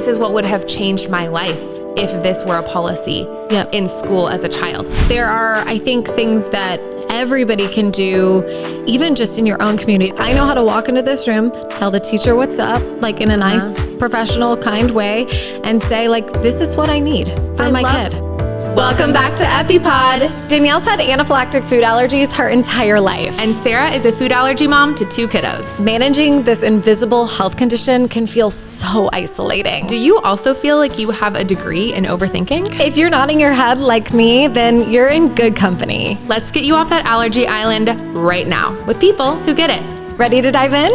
this is what would have changed my life if this were a policy in school as a child. There are, I think, things that everybody can do, even just in your own community. I know how to walk into this room, tell the teacher what's up, like in a nice, professional, kind way, and say, like, this is what I need for my kid. Welcome back to EpiPod. Danielle's had anaphylactic food allergies her entire life. And Sarah is a food allergy mom to 2 kiddos. Managing this invisible health condition can feel so isolating. Do you also feel like you have a degree in overthinking? If you're nodding your head like me, then you're in good company. Let's get you off that allergy island right now with people who get it. Ready to dive in?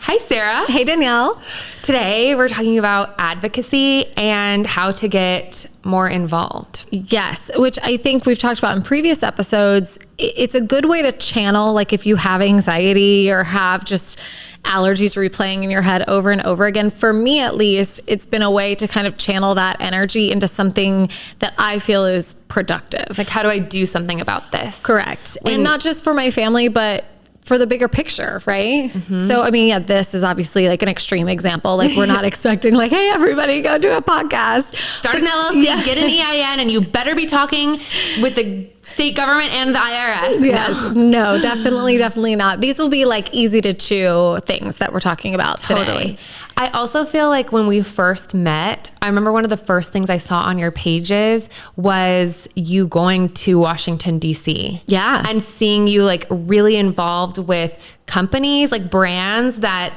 Hi, Sarah. Hey, Danielle. Today, we're talking about advocacy and how to get more involved. Yes, which I think we've talked about in previous episodes. It's a good way to channel, like if you have anxiety or have just allergies replaying in your head over and over again. For me, at least, it's been a way to kind of channel that energy into something that I feel is productive. Like, how do I do something about this? Correct. And not just for my family, but for the bigger picture, right? Mm-hmm. So, I mean, yeah, this is obviously like an extreme example. Like, we're not expecting like, hey, everybody go do a podcast. Start an LLC, get an EIN, and you better be talking with the state government and the IRS. Yes. No, definitely not. These will be like easy to chew things that we're talking about today. I also feel like when we first met, I remember one of the first things I saw on your pages was you going to Washington, D.C. Yeah. And seeing you like really involved with companies, like brands, that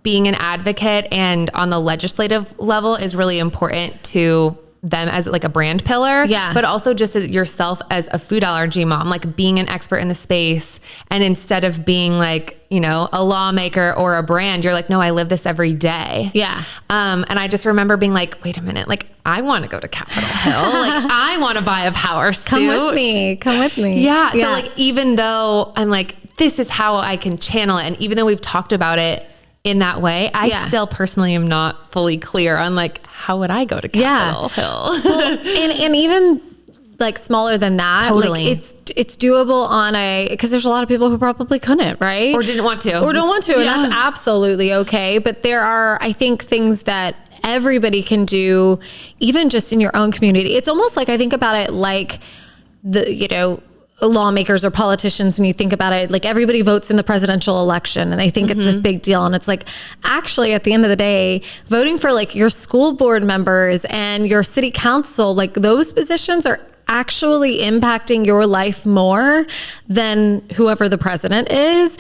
being an advocate and on the legislative level is really important to them as like a brand pillar, but also just as yourself as a food allergy mom, like being an expert in the space. And instead of being like, you know, a lawmaker or a brand, you're like, no, I live this every day. Yeah. And I just remember being like, wait a minute, like I want to go to Capitol Hill. Like I want to buy a power suit. Come with me. Yeah. So like, even though I'm like, this is how I can channel it. And even though we've talked about it in that way, I still personally am not fully clear on like, how would I go to Capitol Hill? Well, and even like smaller than that, totally. Like it's doable on because there's a lot of people who probably couldn't, right? Or didn't want to. And that's absolutely okay. But there are, I think, things that everybody can do, even just in your own community. It's almost like, I think about it like lawmakers or politicians, when you think about it, like everybody votes in the presidential election and they think it's this big deal. And it's like, actually at the end of the day, voting for like your school board members and your city council, like those positions are actually impacting your life more than whoever the president is,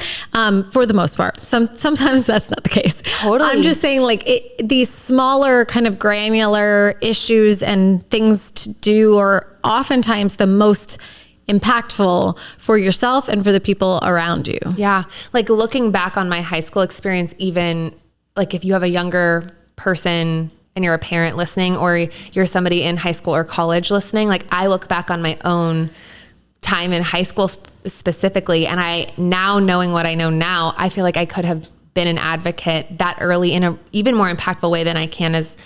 for the most part. Sometimes that's not the case. Totally. I'm just saying like these smaller kind of granular issues and things to do are oftentimes the most impactful for yourself and for the people around you. Yeah. Like looking back on my high school experience, even like if you have a younger person and you're a parent listening, or you're somebody in high school or college listening, like I look back on my own time in high school specifically, and I now, knowing what I know now, I feel like I could have been an advocate that early in a even more impactful way than I can as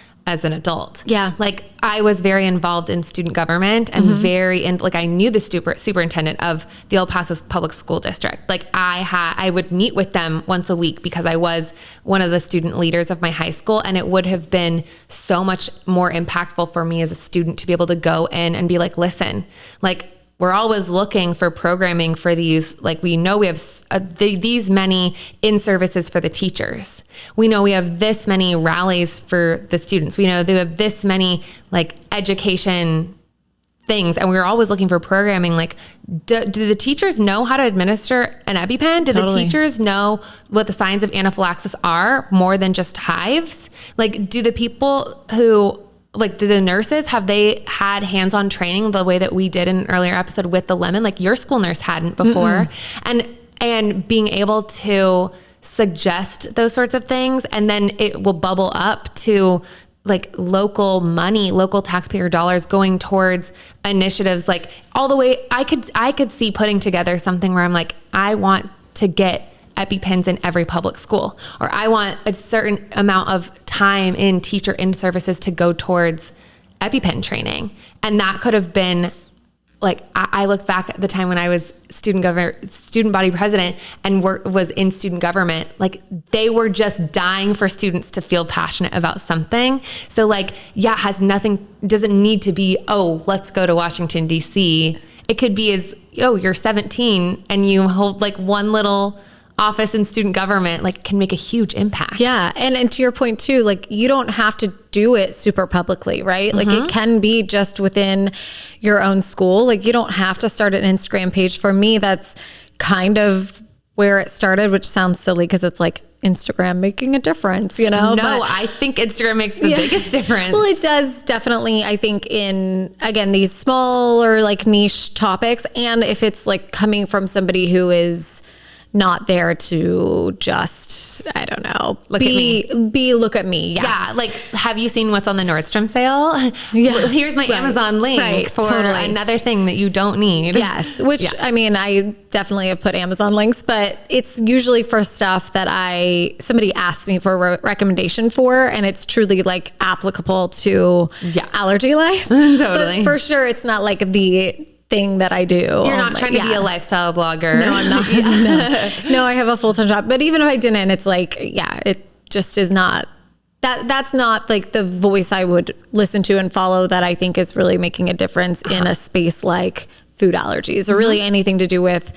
an adult. Yeah. Like I was very involved in student government and I knew the superintendent of the El Paso Public School District. Like I would meet with them once a week because I was one of the student leaders of my high school, and it would have been so much more impactful for me as a student to be able to go in and be like, listen, like we're always looking for programming for these. Like we know we have these many in-services for the teachers. We know we have this many rallies for the students. We know they have this many like education things. And we're always looking for programming. Like, do the teachers know how to administer an EpiPen? Do the teachers know what the signs of anaphylaxis are more than just hives? Like, do the people who... like the nurses, have they had hands-on training the way that we did in an earlier episode with the lemon? Like your school nurse hadn't before. And being able to suggest those sorts of things, and then it will bubble up to like local money, local taxpayer dollars going towards initiatives. Like all the way, I could see putting together something where I'm like, I want to get EpiPens in every public school, or I want a certain amount of time in teacher in services to go towards EpiPen training. And that could have been like I look back at the time when I was student body president and was in student government, like they were just dying for students to feel passionate about something. So like, yeah, doesn't need to be, oh, let's go to Washington, DC. It could be you're 17 and you hold like one little office in student government, like can make a huge impact. Yeah. And to your point too, like you don't have to do it super publicly, right? Like it can be just within your own school. Like you don't have to start an Instagram page. For me, that's kind of where it started, which sounds silly because it's like Instagram making a difference, No, I think Instagram makes the biggest difference. Well, it does definitely, I think, in, again, these smaller like niche topics. And if it's like coming from somebody who is not there to just, I don't know, look at me. Yes. Yeah. Like, have you seen what's on the Nordstrom sale? Yeah. Here's my Amazon link for another thing that you don't need. Yes. Which, I mean, I definitely have put Amazon links, but it's usually for stuff that somebody asked me for a recommendation for, and it's truly like applicable to allergy life. Totally. But for sure, it's not like the thing that I do. You're not trying to be a lifestyle blogger. No, I'm not. No, I have a full-time job. But even if I didn't, it's like, it just is not, that's not like the voice I would listen to and follow that I think is really making a difference in a space like food allergies or really anything to do with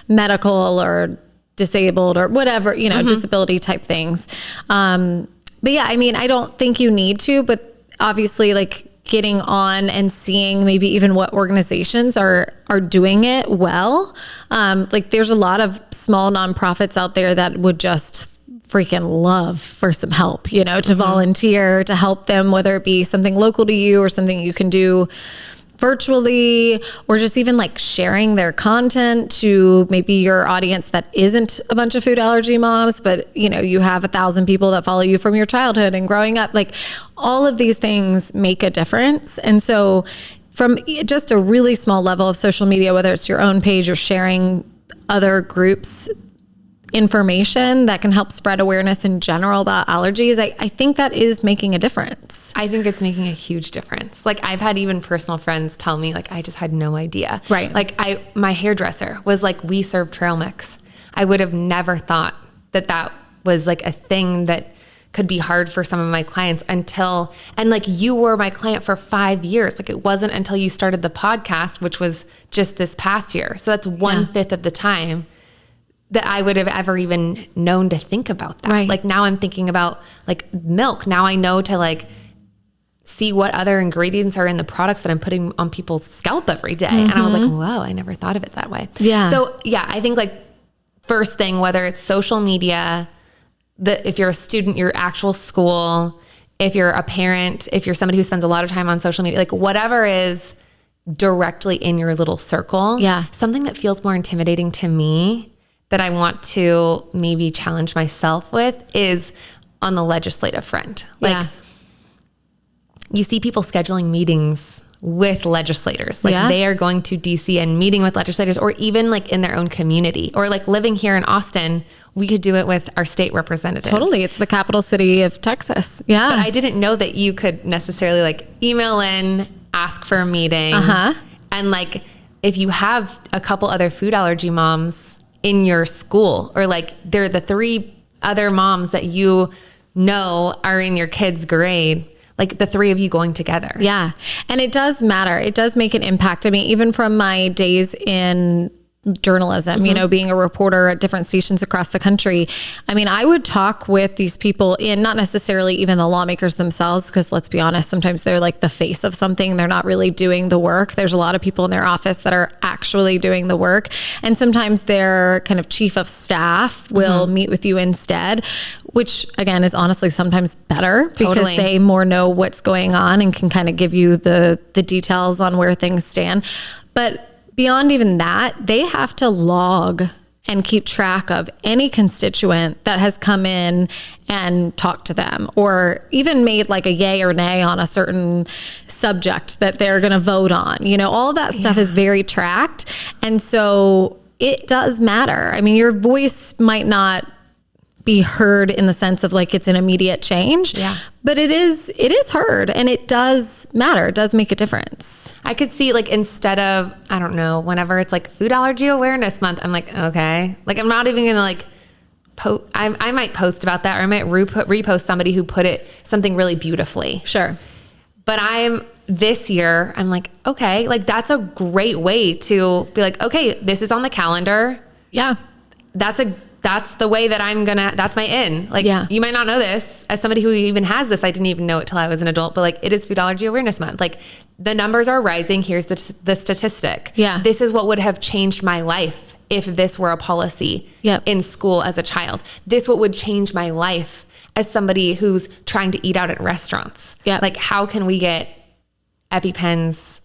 medical or disabled or whatever, disability type things. But yeah, I mean, I don't think you need to, but obviously like getting on and seeing maybe even what organizations are doing it well. Like there's a lot of small nonprofits out there that would just freaking love for some help, to volunteer, to help them, whether it be something local to you or something you can do virtually, or just even like sharing their content to maybe your audience that isn't a bunch of food allergy moms, but you have 1,000 people that follow you from your childhood and growing up. Like all of these things make a difference. And so from just a really small level of social media, whether it's your own page or sharing other groups' information that can help spread awareness in general about allergies, I think that is making a difference. I think it's making a huge difference. Like I've had even personal friends tell me like, I just had no idea. Right. Like my hairdresser was like, we serve trail mix. I would have never thought that was like a thing that could be hard for some of my clients and like you were my client for 5 years. Like it wasn't until you started the podcast, which was just this past year. So that's 1/5 of the time that I would have ever even known to think about that. Right. Like now I'm thinking about like milk. Now I know to like see what other ingredients are in the products that I'm putting on people's scalp every day. And I was like, whoa, I never thought of it that way. Yeah. So yeah, I think like first thing, whether it's social media, if you're a student, your actual school, if you're a parent, if you're somebody who spends a lot of time on social media, like whatever is directly in your little circle. Yeah. Something that feels more intimidating to me that I want to maybe challenge myself with is on the legislative front. Like you see people scheduling meetings with legislators. Like they are going to DC and meeting with legislators, or even like in their own community, or like living here in Austin, we could do it with our state representatives. Totally. It's the capital city of Texas. Yeah. But I didn't know that you could necessarily like email in, ask for a meeting. And like, if you have a couple other food allergy moms in your school, or like they're the 3 other moms that are in your kid's grade, like the 3 of you going together. Yeah. And it does matter. It does make an impact. I mean, even from my days in journalism, being a reporter at different stations across the country. I mean, I would talk with these people not necessarily even the lawmakers themselves, because let's be honest, sometimes they're like the face of something. They're not really doing the work. There's a lot of people in their office that are actually doing the work. And sometimes their kind of chief of staff will meet with you instead, which again is honestly sometimes better because they more know what's going on and can kind of give you the details on where things stand. But beyond even that, they have to log and keep track of any constituent that has come in and talked to them, or even made like a yay or nay on a certain subject that they're going to vote on. All that stuff is very tracked. And so it does matter. I mean, your voice might not be heard in the sense of like it's an immediate change. Yeah. But it is heard, and it does matter. It does make a difference. I could see like instead of, I don't know, whenever it's like Food Allergy Awareness Month, I'm like, okay. Like I'm not even going to like I might post about that, or I might repost somebody who put something really beautifully. Sure. But this year, I'm like, okay, like that's a great way to be like, okay, this is on the calendar. Yeah. That's the way that that's my in. Like, you might not know this as somebody who even has this. I didn't even know it till I was an adult, but like it is Food Allergy Awareness Month. Like the numbers are rising. Here's the statistic. Yeah. This is what would have changed my life if this were a policy in school as a child. This what would change my life as somebody who's trying to eat out at restaurants. Yeah. Like how can we get EpiPens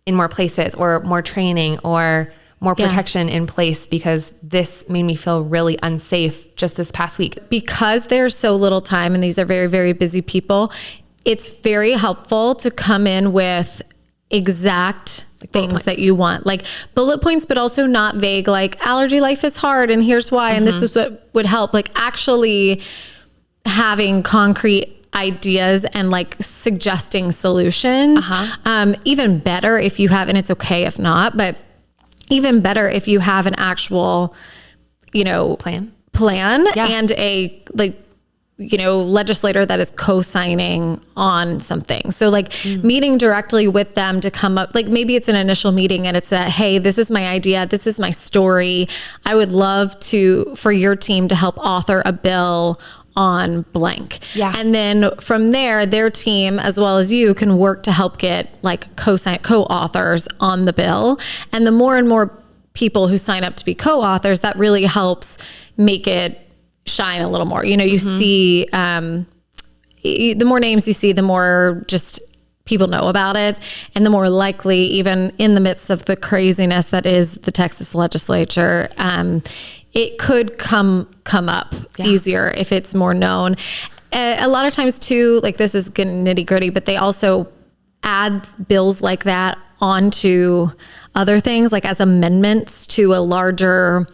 in more places, or more training, or more protection in place, because this made me feel really unsafe just this past week. Because there's so little time and these are very, very busy people, it's very helpful to come in with exact things that you want, like bullet points, but also not vague, like allergy life is hard and here's why, and this is what would help. Like actually having concrete ideas and like suggesting solutions. Even better if you have, and it's okay if not, but even better if you have an actual, plan and a legislator that is co-signing on something. So like meeting directly with them to come up, like maybe it's an initial meeting and it's hey, this is my idea. This is my story. I would love for your team to help author a bill on blank. Yeah. And then from there, their team, as well as you, can work to help get like co-authors on the bill. And the more and more people who sign up to be co-authors, that really helps make it shine a little more. You see, the more names you see, the more just people know about it, and the more likely, even in the midst of the craziness that is the Texas legislature, it could come up easier if it's more known. A lot of times too, like this is getting nitty gritty, but they also add bills like that onto other things, like as amendments to a larger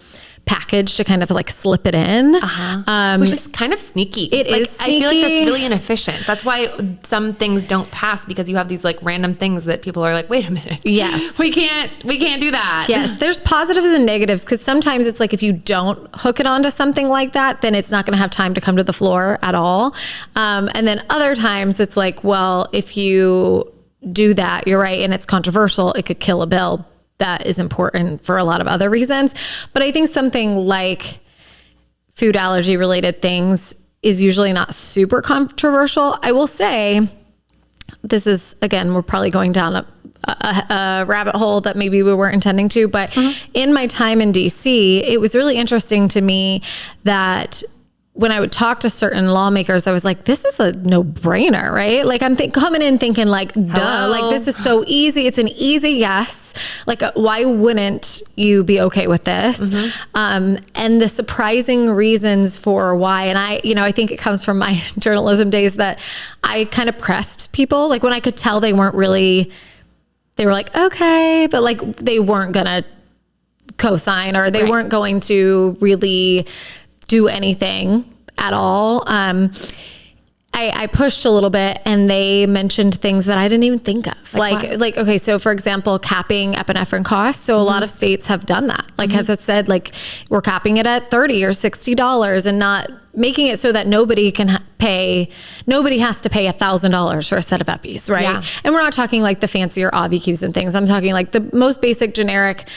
package to kind of like slip it in. Which is kind of sneaky. It is sneaky. I feel like that's really inefficient. That's why some things don't pass, because you have these like random things that people are like, wait a minute. Yes. We can't do that. Yes. There's positives and negatives, because sometimes it's like if you don't hook it onto something like that, then it's not going to have time to come to the floor at all. And then other times it's like, well, if you do that, you're right, and it's controversial, it could kill a bill that is important for a lot of other reasons. But I think something like food allergy related things is usually not super controversial. I will say, this is, again, we're probably going down a rabbit hole that maybe we weren't intending to, but in my time in DC, it was really interesting to me that when I would talk to certain lawmakers, I was like, this is a no-brainer, right? Like I'm coming in thinking like, duh, like this is so easy. It's an easy yes. Like, why wouldn't you be okay with this? And the surprising reasons for why, and I think it comes from my journalism days that I kind of pressed people. Like when I could tell they were like, okay, but like they weren't gonna co-sign, or they weren't going to really do anything at all. I pushed a little bit, and they mentioned things that I didn't even think of. Like, okay, so for example, capping epinephrine costs. So a lot of states have done that. Like have said, like we're capping it at $30 or $60 and not making it so that nobody has to pay $1,000 for a set of Epis, right? Yeah. And we're not talking like the fancier Auvi-Qs and things. I'm talking like the most basic generic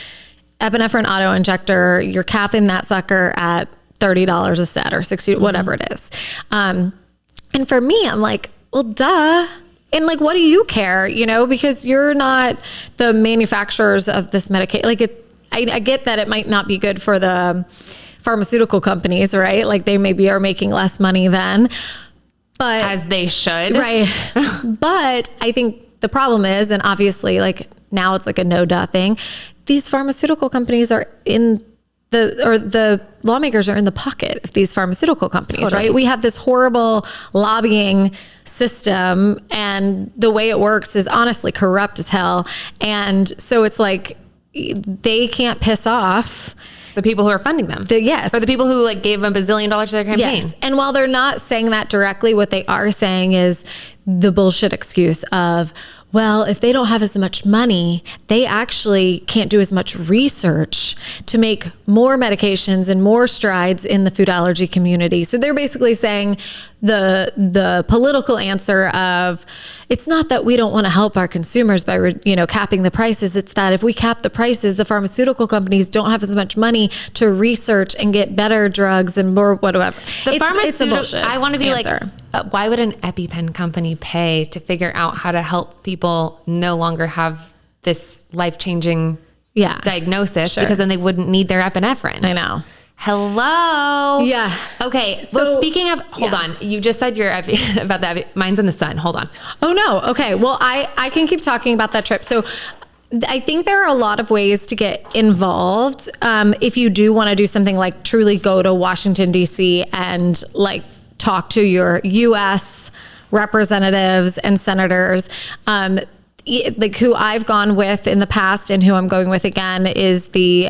epinephrine auto injector. You're capping that sucker at $30 a set or $60, whatever it is. And for me, I'm like, well, duh. And like, what do you care? Because you're not the manufacturers of this medication. Like I get that it might not be good for the pharmaceutical companies, right? Like they maybe are making less money then, but as they should. Right. But I think the problem is, and obviously like now it's like a no duh thing. These pharmaceutical companies are the lawmakers are in the pocket of these pharmaceutical companies, totally. Right? We have this horrible lobbying system, and the way it works is honestly corrupt as hell. And so it's like, they can't piss off The people who are funding them. Yes. Or the people who like gave them $1 bazillion to their campaign. Yes. And while they're not saying that directly, what they are saying is the bullshit excuse of, well, if they don't have as much money, they actually can't do as much research to make more medications and more strides in the food allergy community. So they're basically saying the political answer of, it's not that we don't want to help our consumers by, capping the prices. It's that if we cap the prices, the pharmaceutical companies don't have as much money to research and get better drugs and more whatever. It's a bullshit I want to be answer. Like, why would an EpiPen company pay to figure out how to help people no longer have this life-changing diagnosis? Sure. Because then they wouldn't need their epinephrine. I know. Hello. Yeah. Okay. So speaking of, hold on. You just said your about that. Mine's in the sun. Hold on. Oh no. Okay. Well, I can keep talking about that trip. So I think there are a lot of ways to get involved. If you do want to do something like truly go to Washington, D.C. and like talk to your U.S. representatives and senators, like who I've gone with in the past and who I'm going with again is the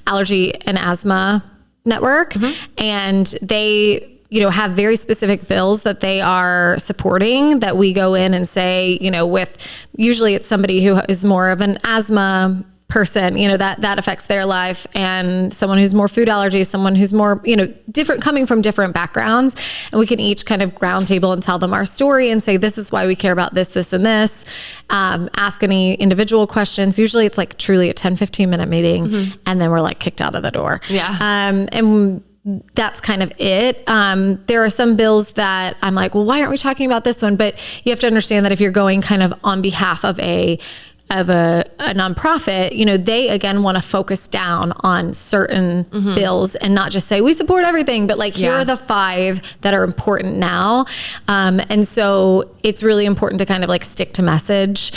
Allergy and Asthma Network. Mm-hmm. And they, have very specific bills that they are supporting that we go in and say, with usually it's somebody who is more of an asthma person, that affects their life, and someone who's more food allergies, someone who's more, different, coming from different backgrounds. And we can each kind of ground table and tell them our story and say, this is why we care about this, this, and this. Ask any individual questions. Usually it's like truly a 10-15 minute meeting. Mm-hmm. And then we're like kicked out of the door. Yeah. And that's kind of it. There are some bills that I'm like, well, why aren't we talking about this one? But you have to understand that if you're going kind of on behalf of a nonprofit, they again want to focus down on certain bills and not just say we support everything, but like here are the 5 that are important now. And so it's really important to kind of like stick to message.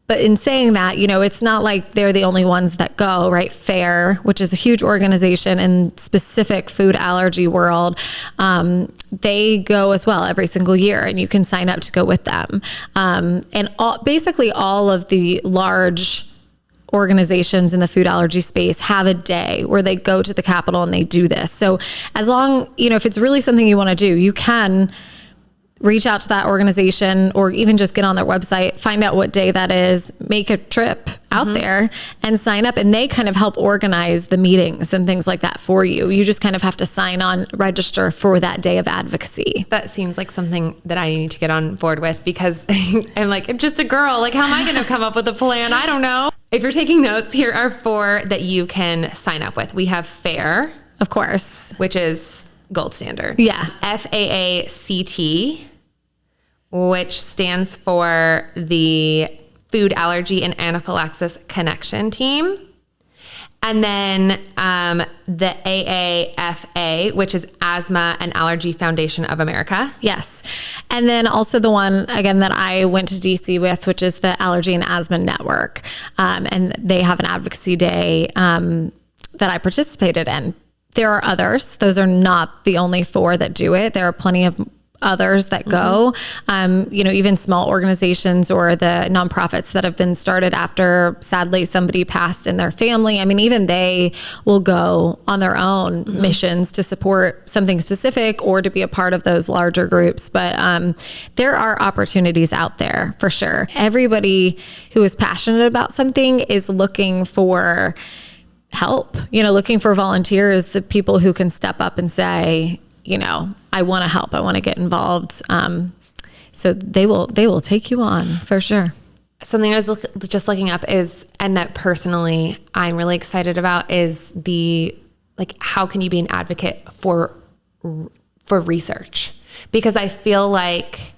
But in saying that, it's not like they're the only ones that go, right? FAACT, which is a huge organization in specific food allergy world. They go as well every single year, and you can sign up to go with them. And basically all of the large organizations in the food allergy space have a day where they go to the Capitol and they do this. So as long, if it's really something you want to do, you can reach out to that organization or even just get on their website, find out what day that is, make a trip out there and sign up. And they kind of help organize the meetings and things like that for you. You just kind of have to sign on, register for that day of advocacy. That seems like something that I need to get on board with, because I'm like, I'm just a girl. Like, how am I going to come up with a plan? I don't know. If you're taking notes, here are 4 that you can sign up with. We have FAACT, of course, which is gold standard. Yeah. FAACT, which stands for the Food Allergy and Anaphylaxis Connection Team. And then the AAFA, which is Asthma and Allergy Foundation of America. Yes. And then also the one, again, that I went to DC with, which is the Allergy and Asthma Network. And they have an advocacy day that I participated in. There are others. Those are not the only 4 that do it. There are plenty of others that go, even small organizations or the nonprofits that have been started after sadly somebody passed in their family. I mean, even they will go on their own missions to support something specific or to be a part of those larger groups. But there are opportunities out there for sure. Everybody who is passionate about something is looking for help, looking for volunteers, the people who can step up and say, I want to help. I want to get involved. So they will take you on for sure. Something I was just looking up is, and that personally I'm really excited about, is how can you be an advocate for research? Because I feel like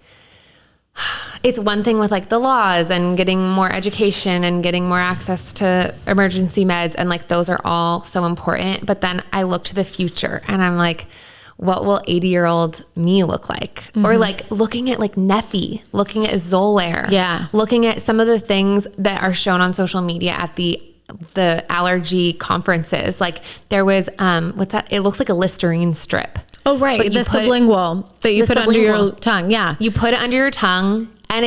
it's one thing with like the laws and getting more education and getting more access to emergency meds, and like those are all so important. But then I look to the future and I'm like, what will 80-year-old me look like? Or like looking at like Neffy, looking at Xolair, looking at some of the things that are shown on social media at the allergy conferences. Like there was, what's that? It looks like a Listerine strip. Oh, right. The sublingual that you put under your tongue. Yeah. You put it under your tongue, and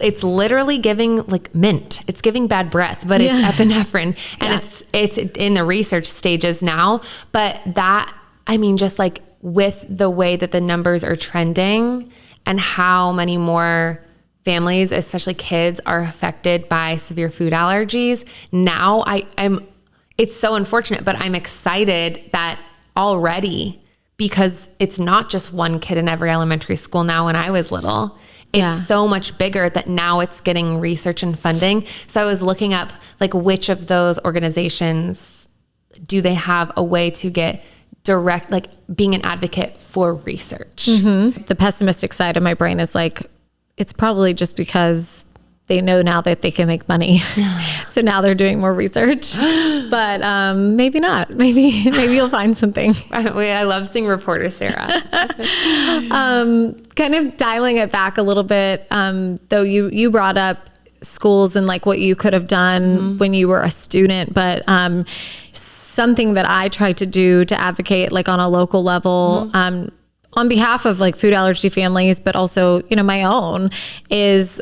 it's literally giving like mint. It's giving bad breath, but it's epinephrine, and it's in the research stages now. But that, I mean, just like with the way that the numbers are trending and how many more families, especially kids, are affected by severe food allergies. Now it's so unfortunate, but I'm excited that already, because it's not just one kid in every elementary school now. When I was little, it's so much bigger that now it's getting research and funding. So I was looking up like which of those organizations do they have a way to get direct, like being an advocate for research. Mm-hmm. The pessimistic side of my brain is like, it's probably just because they know now that they can make money. So now they're doing more research, but maybe not. Maybe you'll find something. I love seeing reporter Sarah. Kind of dialing it back a little bit, though you brought up schools and like what you could have done when you were a student, but something that I try to do to advocate like on a local level, on behalf of like food allergy families, but also, my own, is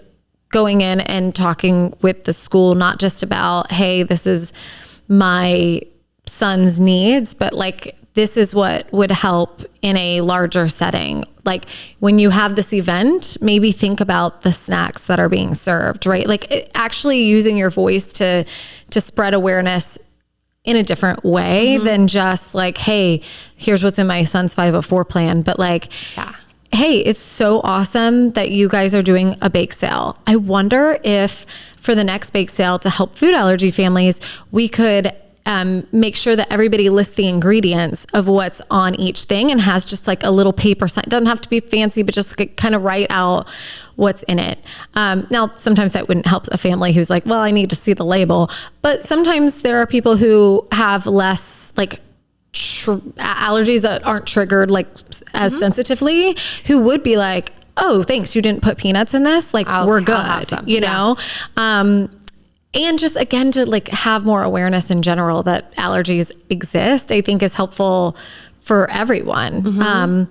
going in and talking with the school, not just about, hey, this is my son's needs, but like, this is what would help in a larger setting. Like when you have this event, maybe think about the snacks that are being served, right? Like actually using your voice to spread awareness in a different way than just like, hey, here's what's in my son's 504 plan. But like, hey, it's so awesome that you guys are doing a bake sale. I wonder if for the next bake sale to help food allergy families, we could make sure that everybody lists the ingredients of what's on each thing and has just like a little paper sign. It doesn't have to be fancy, but just like kind of write out what's in it. Now, sometimes that wouldn't help a family who's like, well, I need to see the label. But sometimes there are people who have less like allergies that aren't triggered like as sensitively, who would be like, oh, thanks, you didn't put peanuts in this. Like we're good, you know? And just again, to like have more awareness in general that allergies exist, I think is helpful for everyone.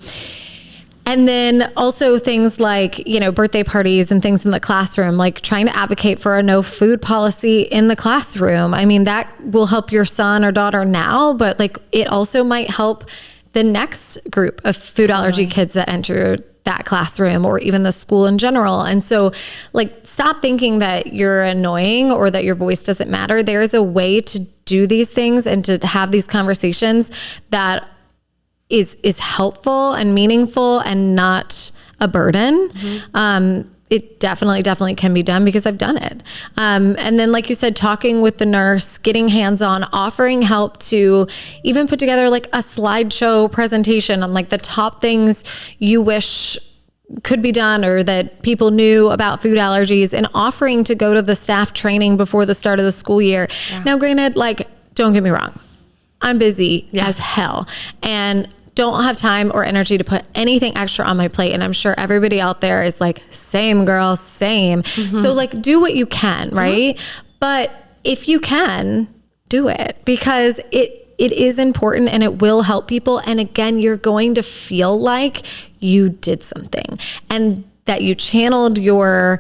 And then also things like, birthday parties and things in the classroom, like trying to advocate for a no food policy in the classroom. I mean, that will help your son or daughter now, but like it also might help the next group of food allergy kids that enter that classroom or even the school in general. And so like, stop thinking that you're annoying or that your voice doesn't matter. There is a way to do these things and to have these conversations that is helpful and meaningful and not a burden. It definitely can be done because I've done it. And then, like you said, talking with the nurse, getting hands-on, offering help to even put together like a slideshow presentation on like the top things you wish could be done or that people knew about food allergies, and offering to go to the staff training before the start of the school year. Now, granted, like, don't get me wrong, I'm busy as hell and don't have time or energy to put anything extra on my plate. And I'm sure everybody out there is like, same girl, same. So like, do what you can, right? But if you can, do it, because it is important and it will help people. And again, you're going to feel like you did something and that you channeled your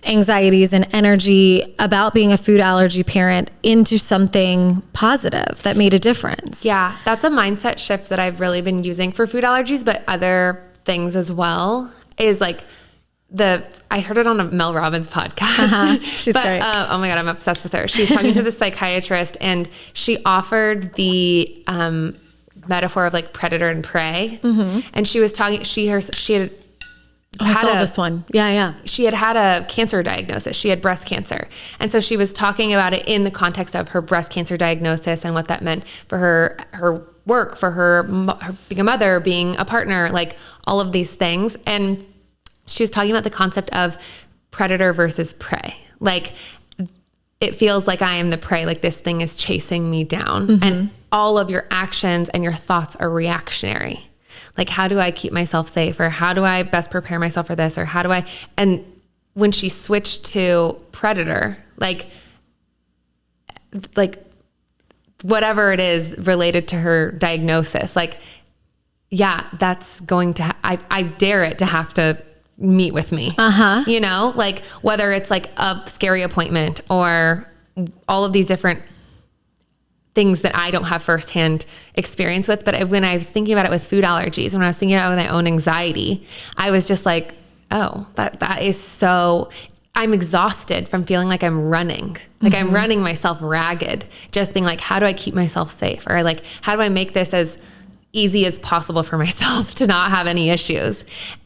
anxieties and energy about being a food allergy parent into something positive that made a difference. Yeah, that's a mindset shift that I've really been using for food allergies, but other things as well, is like I heard it on a Mel Robbins podcast. She's great. Oh my God, I'm obsessed with her. She's talking to the psychiatrist, and she offered the metaphor of like predator and prey. And she was talking, she had I saw this one. Yeah. She had a cancer diagnosis. She had breast cancer. And so she was talking about it in the context of her breast cancer diagnosis and what that meant for her work, for her being a mother, being a partner, like all of these things. And she was talking about the concept of predator versus prey. Like, it feels like I am the prey, like this thing is chasing me down. And all of your actions and your thoughts are reactionary. Like, how do I keep myself safe? Or how do I best prepare myself for this? Or how do I, and when she switched to predator, like whatever it is related to her diagnosis, like, yeah, that's going to, I dare it to have to meet with me. You know, like whether it's like a scary appointment or all of these different things that I don't have firsthand experience with. But when I was thinking about it with food allergies, when I was thinking about my own anxiety, I was just like, oh, that is so, I'm exhausted from feeling like I'm running. Like I'm running myself ragged, just being like, how do I keep myself safe? Or like, how do I make this as easy as possible for myself to not have any issues?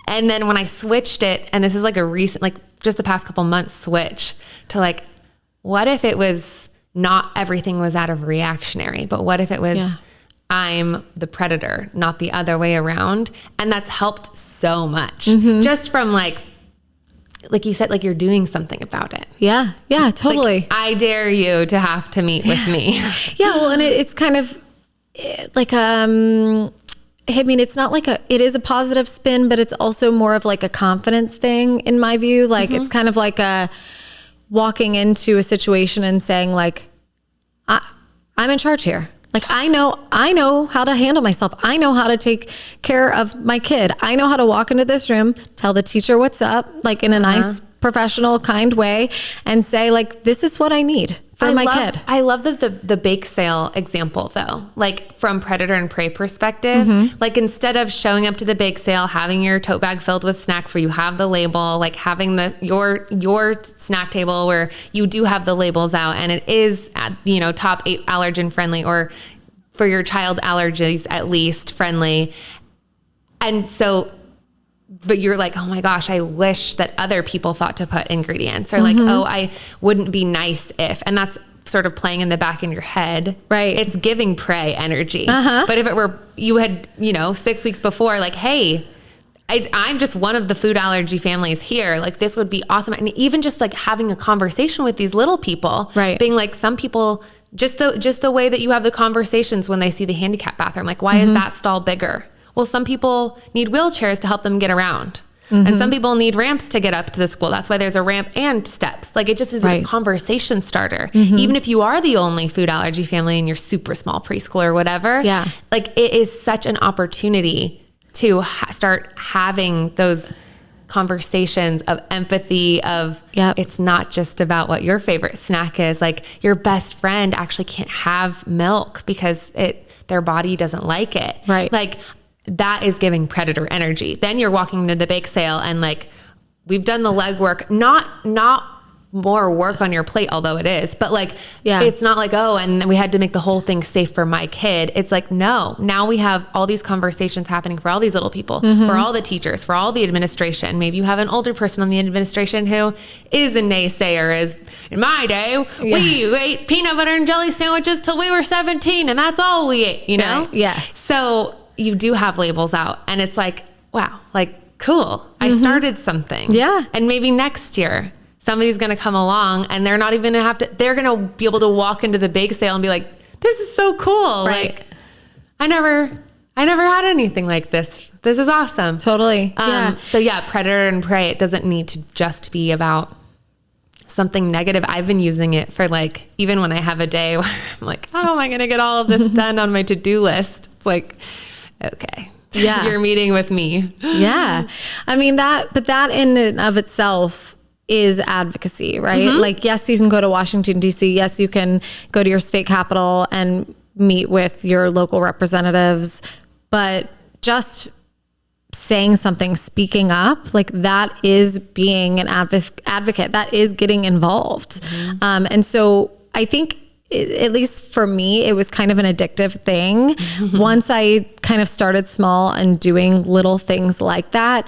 And then when I switched it, and this is like a recent, like just the past couple months switch to like, what if it was not everything was out of reactionary, but what if it was, I'm the predator, not the other way around? And that's helped so much just from like you said, like you're doing something about it. Yeah. Yeah, totally. Like, I dare you to have to meet with me. Well, and it's kind of like, I mean, it's not like it is a positive spin, but it's also more of like a confidence thing in my view. Like it's kind of like walking into a situation and saying like, I'm in charge here. Like, I know how to handle myself. I know how to take care of my kid. I know how to walk into this room, tell the teacher what's up, like in a nice, professional, kind way, and say like, this is what I need for my kid. I love the bake sale example though, like from predator and prey perspective. Like instead of showing up to the bake sale, having your tote bag filled with snacks where you have the label, like having your snack table where you do have the labels out and it is top 8 allergen friendly, or for your child allergies at least friendly. And so, but you're like, oh my gosh, I wish that other people thought to put ingredients, or like, oh, I wouldn't be nice if, and that's sort of playing in the back in your head. Right. It's giving prey energy. But if it were, you had, 6 weeks before, like, hey, I'm just one of the food allergy families here. Like this would be awesome. And even just like having a conversation with these little people, right. Being like, some people, just the way that you have the conversations when they see the handicap bathroom, like, why is that stall bigger? Well, some people need wheelchairs to help them get around. And some people need ramps to get up to the school. That's why there's a ramp and steps. Like it just is a conversation starter. Even if you are the only food allergy family in your super small preschool or whatever, like it is such an opportunity to start having those conversations of empathy of it's not just about what your favorite snack is. Like your best friend actually can't have milk because their body doesn't like it. Right. Like that is giving predator energy. Then you're walking into the bake sale and like, we've done the legwork, not more work on your plate, although it is, but like, it's not like, oh, and we had to make the whole thing safe for my kid. It's like, no, now we have all these conversations happening for all these little people, for all the teachers, for all the administration. Maybe you have an older person on the administration who is a naysayer. Is in my day, we ate peanut butter and jelly sandwiches till we were 17 and that's all we ate, Right. Yes. So you do have labels out and it's like, wow, like cool. I started something. Yeah. And maybe next year, somebody's going to come along and they're not even going to they're going to be able to walk into the bake sale and be like, this is so cool. Right. Like I never had anything like this. This is awesome. Totally. So predator and prey, it doesn't need to just be about something negative. I've been using it for like, even when I have a day where I'm like, how am I going to get all of this done on my to-do list? It's like, okay. Yeah. You're meeting with me. Yeah. I mean but that in and of itself is advocacy, right? Like, yes, you can go to Washington, DC. Yes, you can go to your state capitol and meet with your local representatives, but just saying something, speaking up, like that is being an advocate, that is getting involved. And so I think at least for me, it was kind of an addictive thing. Once I kind of started small and doing little things like that,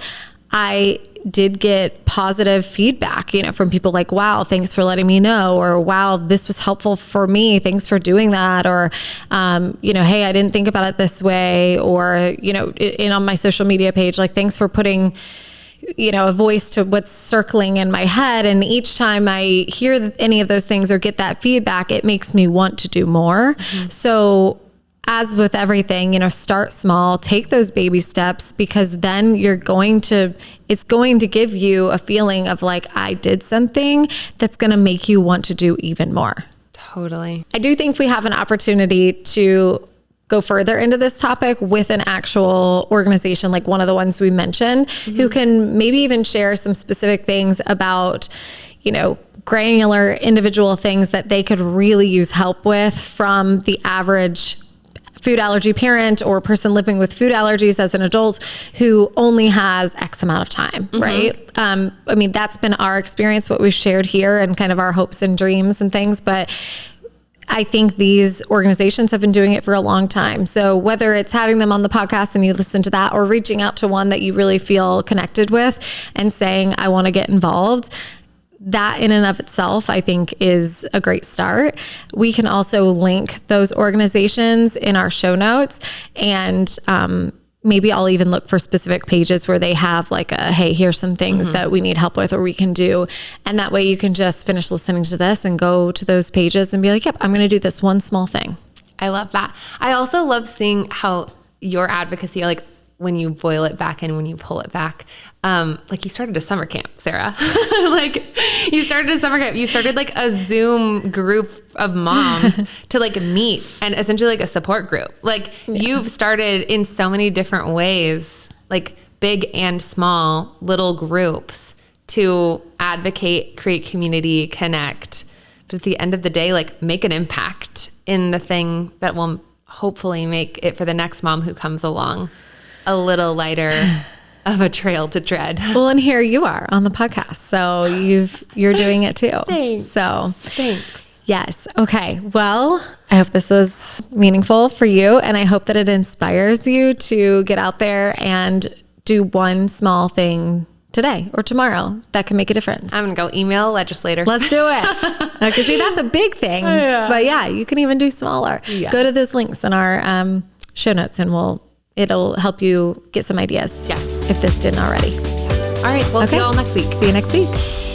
I did get positive feedback, from people like, wow, thanks for letting me know, or wow, this was helpful for me. Thanks for doing that. Or, hey, I didn't think about it this way. Or, on my social media page, like, thanks for putting, a voice to what's circling in my head. And each time I hear any of those things or get that feedback, it makes me want to do more. So as with everything, start small, take those baby steps, because then it's going to give you a feeling of like, I did something that's going to make you want to do even more. Totally. I do think we have an opportunity to go further into this topic with an actual organization, like one of the ones we mentioned, who can maybe even share some specific things about, you know, granular individual things that they could really use help with from the average food allergy parent or person living with food allergies as an adult who only has X amount of time, right? I mean, that's been our experience, what we've shared here, and kind of our hopes and dreams and things. But I think these organizations have been doing it for a long time. So whether it's having them on the podcast and you listen to that, or reaching out to one that you really feel connected with and saying, I want to get involved, that in and of itself, I think, is a great start. We can also link those organizations in our show notes, and maybe I'll even look for specific pages where they have like a, hey, here's some things that we need help with or we can do. And that way you can just finish listening to this and go to those pages and be like, yep, I'm going to do this one small thing. I love that. I also love seeing how your advocacy, like when you boil it back and when you pull it back, like you started a summer camp, Sarah. Like you started a summer camp. You started like a Zoom group of moms to like meet, and essentially like a support group. Like you've started in so many different ways, like big and small little groups to advocate, create community, connect. But at the end of the day, like make an impact in the thing that will hopefully make it for the next mom who comes along a little lighter of a trail to tread. Well, and here you are on the podcast. So you're doing it too. Thanks. So thanks. Yes. Okay. Well, I hope this was meaningful for you, and I hope that it inspires you to get out there and do one small thing today or tomorrow that can make a difference. I'm going to go email a legislator. Let's do it. Okay. See, that's a big thing, but yeah, you can even do smaller. Yeah. Go to those links in our show notes, and it'll help you get some ideas. Yes. If this didn't already. All right. We'll see you all next week. See you next week.